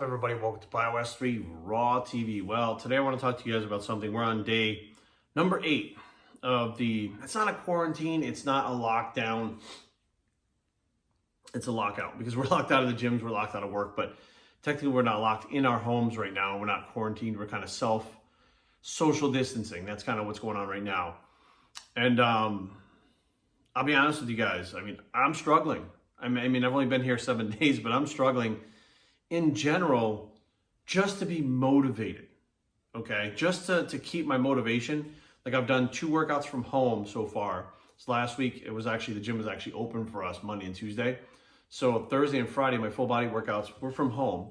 up, everybody? Welcome to iOS 3 Raw TV. Well, today I want to talk to you guys about something. We're on day number 8 of it's not a quarantine, it's not a lockdown, it's a lockout, because we're locked out of the gyms, we're locked out of work, but technically we're not locked in our homes right now. We're not quarantined, we're kind of social distancing. That's kind of what's going on right now. And I'll be honest with you guys. I'm struggling. I've only been here 7 days, but I'm struggling in general just to be motivated, okay? Just to keep my motivation. Like, I've done 2 workouts from home so far. So last week, the gym was actually open for us Monday and Tuesday. So Thursday and Friday, my full body workouts were from home.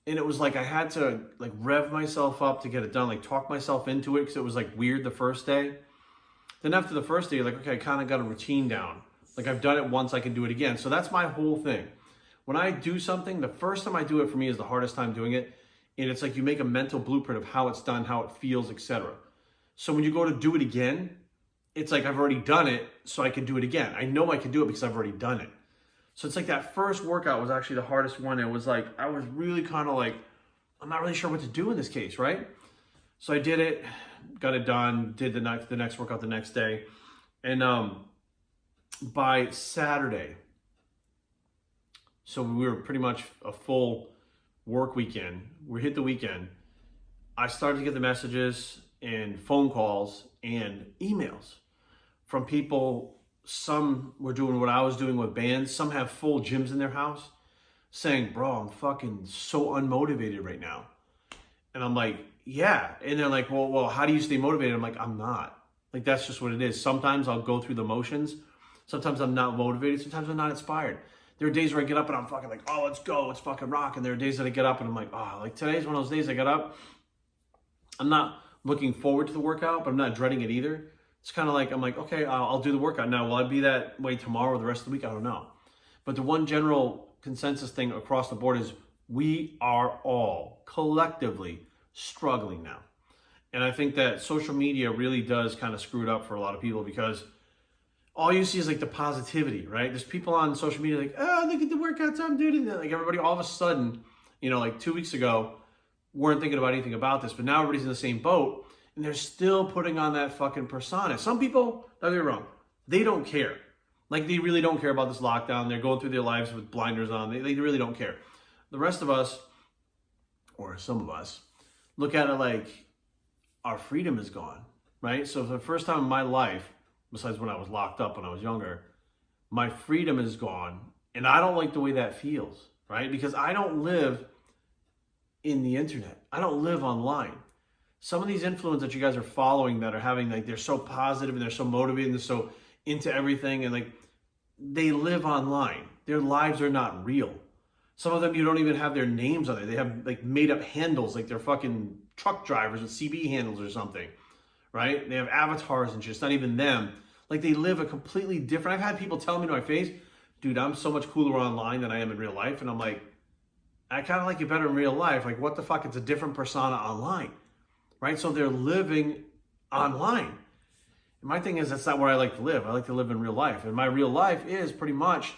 And it was like I had to rev myself up to get it done, talk myself into it, because it was weird the first day. Then after the first day, you're okay, I kind of got a routine down. I've done it once, I can do it again. So that's my whole thing. When I do something, the first time I do it for me is the hardest time doing it. And it's you make a mental blueprint of how it's done, how it feels, etc. So when you go to do it again, it's I've already done it, so I can do it again. I know I can do it because I've already done it. So it's that first workout was actually the hardest one. It was I was really kind of I'm not really sure what to do in this case, right? So I did it, got it done, did the next workout the next day. And by Saturday, so we were pretty much a full work weekend. We hit the weekend. I started to get the messages and phone calls and emails from people. Some were doing what I was doing with bands. Some have full gyms in their house saying, bro, I'm fucking so unmotivated right now. And I'm yeah. And they're well, how do you stay motivated? I'm I'm not. That's just what it is. Sometimes I'll go through the motions. Sometimes I'm not motivated. Sometimes I'm not inspired. There are days where I get up and I'm fucking oh, let's go. Let's fucking rock. And there are days that I get up and I'm oh, today's one of those days I got up. I'm not looking forward to the workout, but I'm not dreading it either. It's kind of I'm okay, I'll do the workout. Now, will I be that way tomorrow or the rest of the week? I don't know. But the one general consensus thing across the board is we are all collectively struggling now. And I think that social media really does kind of screw it up for a lot of people, because all you see is the positivity, right? There's people on social media oh, look at the workouts I'm doing. Everybody all of a sudden, 2 weeks ago, weren't thinking about anything about this, but now everybody's in the same boat, and they're still putting on that fucking persona. Some people, don't get me wrong, they don't care. They really don't care about this lockdown. They're going through their lives with blinders on. They really don't care. The rest of us, or some of us, look at it our freedom is gone, right? So for the first time in my life, besides when I was locked up when I was younger, my freedom is gone. And I don't like the way that feels, right? Because I don't live in the internet. I don't live online. Some of these influencers that you guys are following that are having, they're so positive and they're so motivated and they're so into everything, and they live online. Their lives are not real. Some of them, you don't even have their names on there. They have made up handles, they're fucking truck drivers with CB handles or something. Right? They have avatars and shit. It's not even them. They live a completely different. I've had people tell me to my face, dude, I'm so much cooler online than I am in real life. And I'm I kind of like you better in real life. What the fuck? It's a different persona online. Right? So they're living online. And my thing is, that's not where I like to live. I like to live in real life. And my real life is pretty much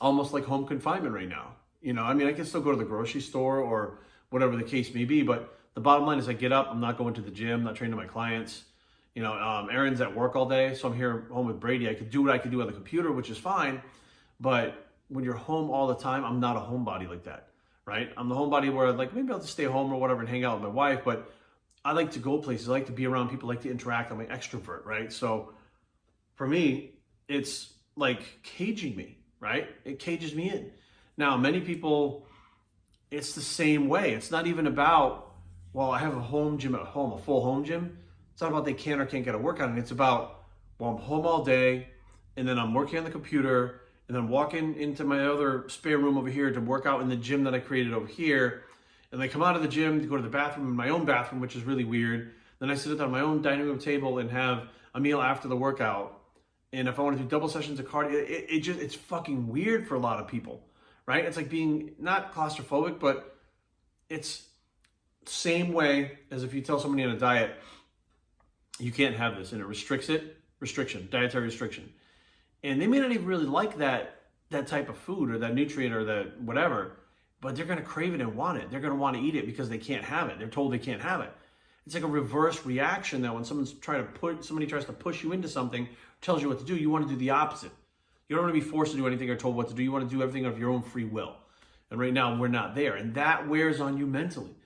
almost like home confinement right now. I can still go to the grocery store or whatever the case may be, but the bottom line is I get up, I'm not going to the gym, not training my clients. Aaron's at work all day, so I'm here home with Brady. I could do what I could do on the computer, which is fine. But when you're home all the time, I'm not a homebody like that, right? I'm the homebody where maybe I'll just stay home or whatever and hang out with my wife, but I like to go places. I like to be around people, I like to interact. I'm an extrovert, right? So for me, it's caging me, right? It cages me in. Now, many people, it's the same way. It's not even about, well, I have a home gym at home, a full home gym. It's not about they can or can't get a workout. And it's about, well, I'm home all day, and then I'm working on the computer, and then walking into my other spare room over here to work out in the gym that I created over here. And I come out of the gym to go to the bathroom, in my own bathroom, which is really weird. Then I sit at my own dining room table and have a meal after the workout. And if I want to do double sessions of cardio, it's fucking weird for a lot of people, right? It's being not claustrophobic, but it's same way as if you tell somebody on a diet, you can't have this, and it restriction, dietary restriction. And they may not even really like that type of food or that nutrient or that whatever, but they're going to crave it and want it. They're going to want to eat it because they can't have it. They're told they can't have it. It's like a reverse reaction that when somebody tries to push you into something, tells you what to do, you want to do the opposite. You don't want to be forced to do anything or told what to do. You want to do everything of your own free will. And right now we're not there. And that wears on you mentally.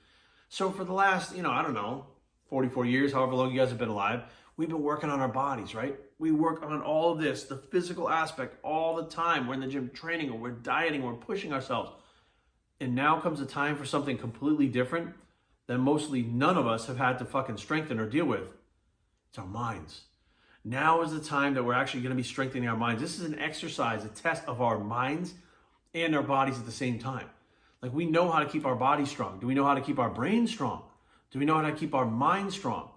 So for the last, 44 years, however long you guys have been alive, we've been working on our bodies, right? We work on all of this, the physical aspect all the time. We're in the gym training, or we're dieting, or we're pushing ourselves. And now comes a time for something completely different that mostly none of us have had to fucking strengthen or deal with. It's our minds. Now is the time that we're actually going to be strengthening our minds. This is an exercise, a test of our minds and our bodies at the same time. Like, we know how to keep our body strong. Do we know how to keep our brain strong? Do we know how to keep our mind strong?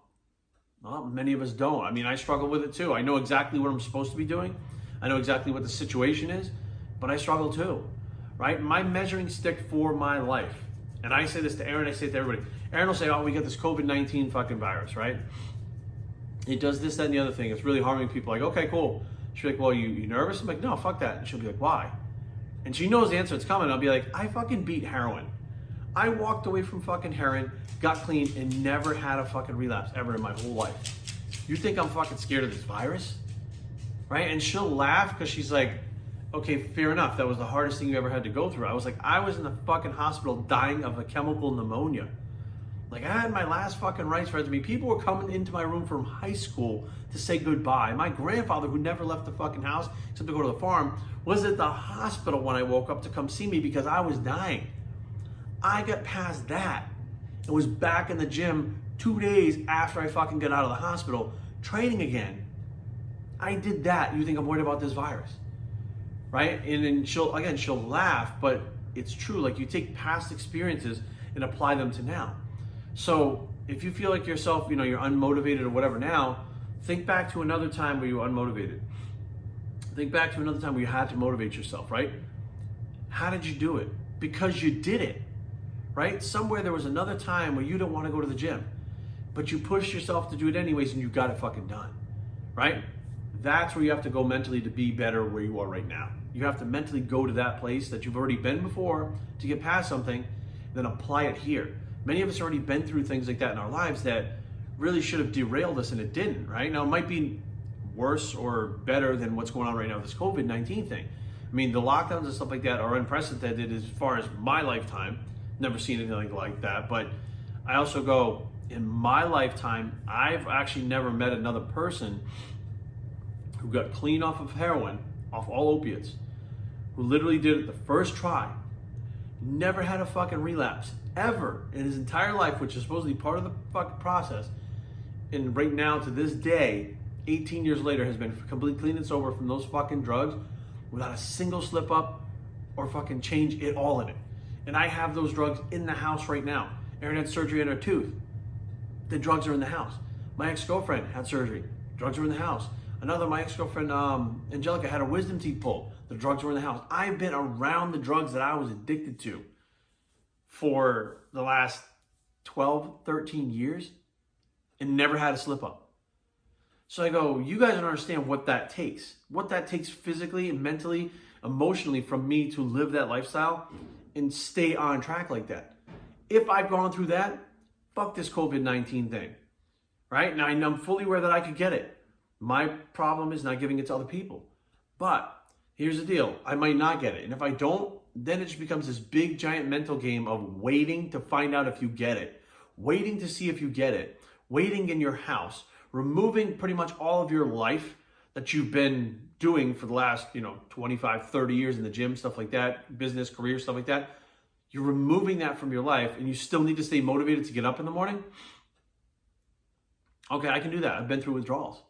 Well, many of us don't. I mean, I struggle with it too. I know exactly what I'm supposed to be doing. I know exactly what the situation is, but I struggle too, right? My measuring stick for my life, and I say this to Aaron, I say it to everybody. Aaron will say, oh, we got this COVID-19 fucking virus, right? It does this, that, and the other thing. It's really harming people. Like, okay, cool. She'll be like, well, you nervous? I'm like, no, fuck that. And she'll be like, why? And she knows the answer. It's coming. I'll be like, I fucking beat heroin. I walked away from fucking heroin, got clean, and never had a fucking relapse ever in my whole life. You think I'm fucking scared of this virus? Right? And she'll laugh because she's like, okay, fair enough. That was the hardest thing you ever had to go through. I was like, I was in the fucking hospital dying of a chemical pneumonia. Like, I had my last fucking rites read to me. People were coming into my room from high school to say goodbye. My grandfather, who never left the fucking house except to go to the farm, was at the hospital when I woke up to come see me because I was dying. I got past that and was back in the gym 2 days after I fucking got out of the hospital, training again. I did that. You think I'm worried about this virus, right? And then she'll laugh, but it's true. Like, you take past experiences and apply them to now. So if you feel like yourself, you're unmotivated or whatever now, think back to another time where you were unmotivated. Think back to another time where you had to motivate yourself, right? How did you do it? Because you did it, right? Somewhere there was another time where you don't want to go to the gym, but you pushed yourself to do it anyways and you got it fucking done, right? That's where you have to go mentally to be better where you are right now. You have to mentally go to that place that you've already been before to get past something, then apply it here. Many of us already been through things like that in our lives that really should have derailed us and it didn't, right? Now, it might be worse or better than what's going on right now with this COVID-19 thing. I mean, the lockdowns and stuff like that are unprecedented as far as my lifetime. Never seen anything like that. But I also go, in my lifetime, I've actually never met another person who got clean off of heroin, off all opiates, who literally did it the first try, never had a fucking relapse ever in his entire life, which is supposedly part of the fucking process. And right now, to this day, 18 years later, has been completely clean and sober from those fucking drugs without a single slip up or fucking change at all in it. And I have those drugs in the house right now. Erin had surgery on her tooth. The drugs are in the house. My ex-girlfriend had surgery. Drugs are in the house. My ex-girlfriend, Angelica, had her wisdom teeth pulled. The drugs were in the house. I've been around the drugs that I was addicted to for the last 12, 13 years and never had a slip up. So I go, you guys don't understand what that takes physically and mentally, emotionally from me to live that lifestyle and stay on track like that. If I've gone through that, fuck this COVID-19 thing, right? Now I'm fully aware that I could get it. My problem is not giving it to other people. But here's the deal. I might not get it. And if I don't, then it just becomes this big giant mental game of waiting to find out if you get it, waiting to see if you get it, waiting in your house, removing pretty much all of your life that you've been doing for the last, 25, 30 years in the gym, stuff like that, business, career, stuff like that. You're removing that from your life and you still need to stay motivated to get up in the morning. Okay, I can do that. I've been through withdrawals.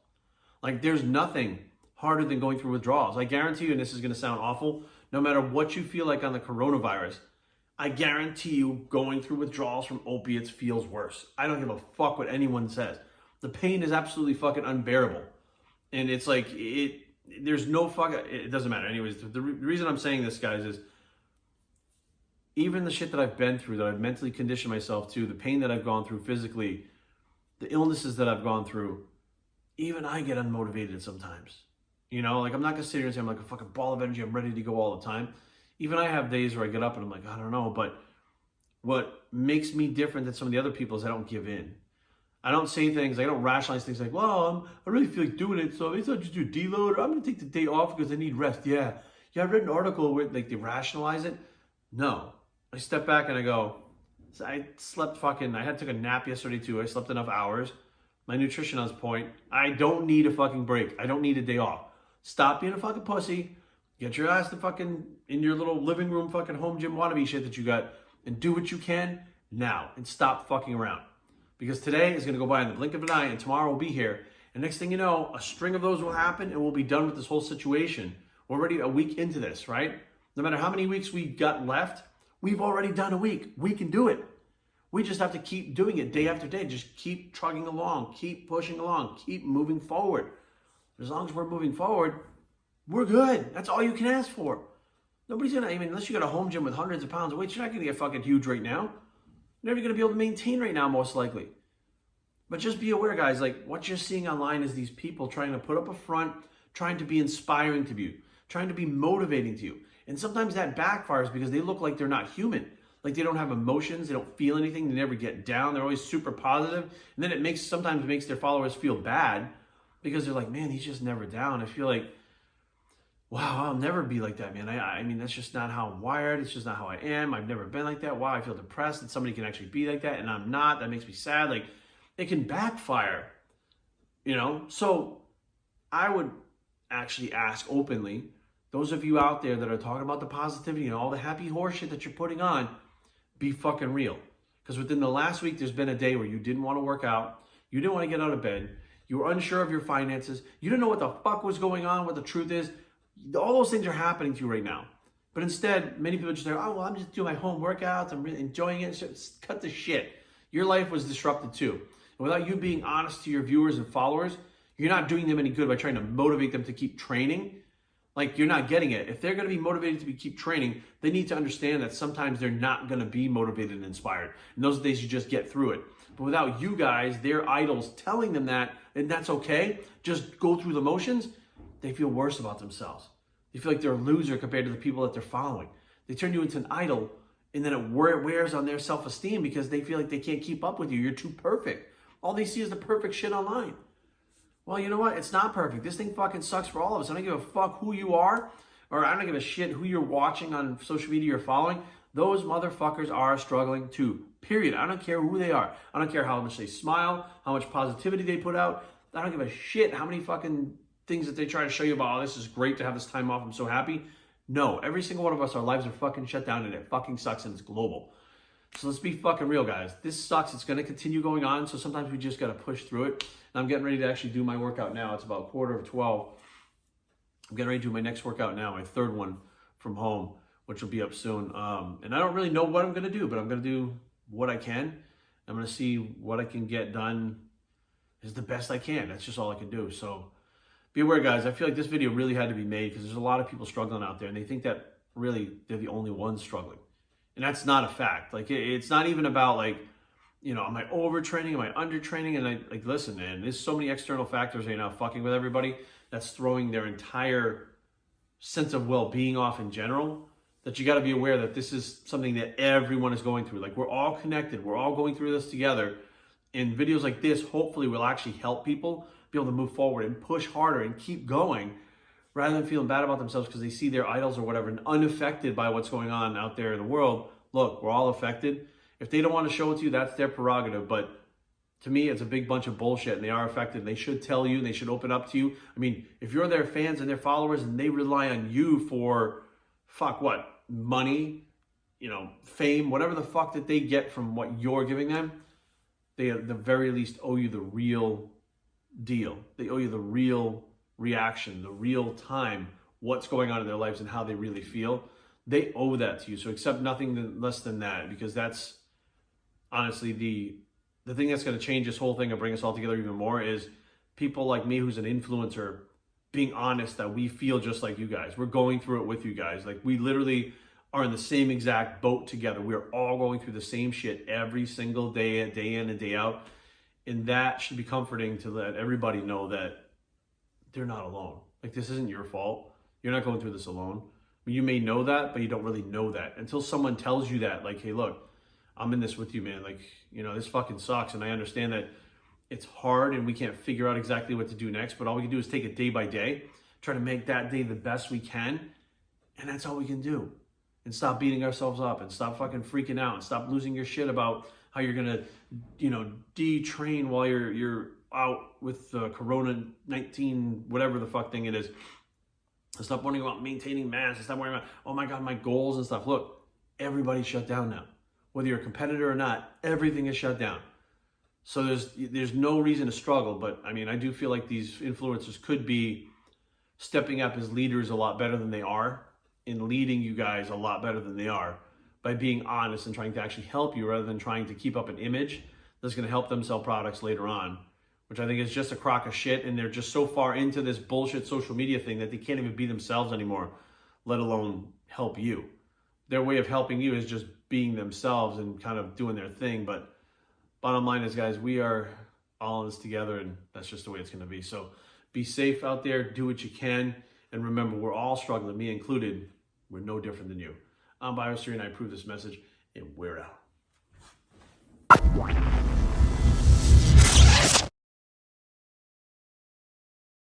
Like, there's nothing harder than going through withdrawals. I guarantee you, and this is going to sound awful, no matter what you feel like on the coronavirus, I guarantee you going through withdrawals from opiates feels worse. I don't give a fuck what anyone says. The pain is absolutely fucking unbearable. And it's like, there's no fucking, it doesn't matter. Anyways, the reason I'm saying this, guys, is even the shit that I've been through, that I've mentally conditioned myself to, the pain that I've gone through physically, the illnesses that I've gone through, even I get unmotivated sometimes. Like, I'm not going to sit here and say I'm like a fucking ball of energy, I'm ready to go all the time. even I have days where I get up and I'm like, I don't know. But what makes me different than some of the other people is I don't give in. I don't say things, I don't rationalize things like, well, I really feel like doing it, so maybe I'll just do a deload, or I'm gonna take the day off because I need rest. Yeah, I read an article where like they rationalize it. No, I step back and I go, I took a nap yesterday too. I slept enough hours. My nutrition on point. I don't need a fucking break. I don't need a day off. Stop being a fucking pussy. Get your ass to fucking in your little living room fucking home gym wannabe shit that you got and do what you can now and stop fucking around. Because today is going to go by in the blink of an eye and tomorrow will be here. And next thing you know, a string of those will happen and we'll be done with this whole situation. We're already a week into this, right? No matter how many weeks we got left, we've already done a week. We can do it. We just have to keep doing it day after day. Just keep trugging along, keep pushing along, keep moving forward. As long as we're moving forward, we're good. That's all you can ask for. Nobody's going to, unless you got a home gym with hundreds of pounds of weight, you're not going to get fucking huge right now. You're never going to be able to maintain right now, most likely. But just be aware, guys, like what you're seeing online is these people trying to put up a front, trying to be inspiring to you, trying to be motivating to you. And sometimes that backfires because they look like they're not human. Like they don't have emotions, they don't feel anything, they never get down, they're always super positive. And then it sometimes makes their followers feel bad because they're like, man, he's just never down. I feel like, wow, I'll never be like that, man. I mean, that's just not how I'm wired. It's just not how I am. I've never been like that. Wow, I feel depressed that somebody can actually be like that and I'm not. That makes me sad. Like, it can backfire, So I would actually ask openly, those of you out there that are talking about the positivity and all the happy horse shit that you're putting on, be fucking real. Because within the last week, there's been a day where you didn't want to work out. You didn't want to get out of bed. You were unsure of your finances. You didn't know what the fuck was going on, what the truth is. All those things are happening to you right now. But instead, many people just say, oh, well, I'm just doing my home workouts. I'm really enjoying it. Just cut the shit. Your life was disrupted too. And without you being honest to your viewers and followers, you're not doing them any good by trying to motivate them to keep training. Like, you're not getting it. If they're going to be motivated to keep training, they need to understand that sometimes they're not going to be motivated and inspired. And those days you just get through it. But without you guys, their idols, telling them that, and that's okay, just go through the motions, they feel worse about themselves. They feel like they're a loser compared to the people that they're following. They turn you into an idol, and then it wears on their self-esteem because they feel like they can't keep up with you. You're too perfect. All they see is the perfect shit online. Well, you know what? It's not perfect. This thing fucking sucks for all of us. I don't give a fuck who you are, or I don't give a shit who you're watching on social media or following. Those motherfuckers are struggling too. Period. I don't care who they are. I don't care how much they smile, how much positivity they put out. I don't give a shit how many fucking things that they try to show you about, oh, this is great to have this time off. I'm so happy. No, every single one of us, our lives are fucking shut down and it fucking sucks and it's global. So let's be fucking real, guys. This sucks. It's going to continue going on. So sometimes we just got to push through it. And I'm getting ready to actually do my workout now. It's about 11:45. I'm getting ready to do my next workout now, my third one from home, which will be up soon. And I don't really know what I'm going to do, but I'm going to do what I can. I'm going to see what I can get done as the best I can. That's just all I can do. So be aware, guys. I feel like this video really had to be made because there's a lot of people struggling out there and they think that really they're the only ones struggling. And that's not a fact. Like, it's not even about like, am I overtraining? Am I undertraining? And listen, man, there's so many external factors right now fucking with everybody that's throwing their entire sense of well-being off in general, that you got to be aware that this is something that everyone is going through. Like, we're all connected. We're all going through this together. And videos like this hopefully will actually help people be able to move forward and push harder and keep going rather than feeling bad about themselves because they see their idols or whatever and unaffected by what's going on out there in the world. Look, we're all affected. If they don't want to show it to you, that's their prerogative. But to me, it's a big bunch of bullshit and they are affected. And they should tell you, and they should open up to you. I mean, if you're their fans and their followers and they rely on you for, money, fame, whatever the fuck that they get from what you're giving them, they at the very least owe you the real deal. They owe you the real reaction, the real time, what's going on in their lives and how they really feel. They owe that to you. So accept nothing less than that, because that's honestly the thing that's going to change this whole thing and bring us all together even more is people like me, who's an influencer, being honest that we feel just like you guys. We're going through it with you guys. Like, we literally are in the same exact boat together. We're all going through the same shit every single day, day in and day out. And that should be comforting to let everybody know that they're not alone. Like, this isn't your fault. You're not going through this alone. You may know that, but you don't really know that until someone tells you that, like, hey, look, I'm in this with you, man. Like, this fucking sucks. And I understand that it's hard and we can't figure out exactly what to do next, but all we can do is take it day by day, try to make that day the best we can. And that's all we can do. And stop beating ourselves up and stop fucking freaking out and stop losing your shit about how you're going to, detrain while you're out with Corona-19, whatever the fuck thing it is. Stop worrying about maintaining masks. Stop worrying about, oh my God, my goals and stuff. Look, everybody's shut down now. Whether you're a competitor or not, everything is shut down. So there's no reason to struggle. But I mean, I do feel like these influencers could be stepping up as leaders a lot better than they are, in leading you guys a lot better than they are, by being honest and trying to actually help you rather than trying to keep up an image that's going to help them sell products later on, which I think is just a crock of shit. And they're just so far into this bullshit social media thing that they can't even be themselves anymore, let alone help you. Their way of helping you is just being themselves and kind of doing their thing. But bottom line is, guys, we are all in this together, and that's just the way it's going to be. So be safe out there, do what you can, and remember, we're all struggling, me included. We're no different than you. I'm Biosphere, and I approve this message, and we're out.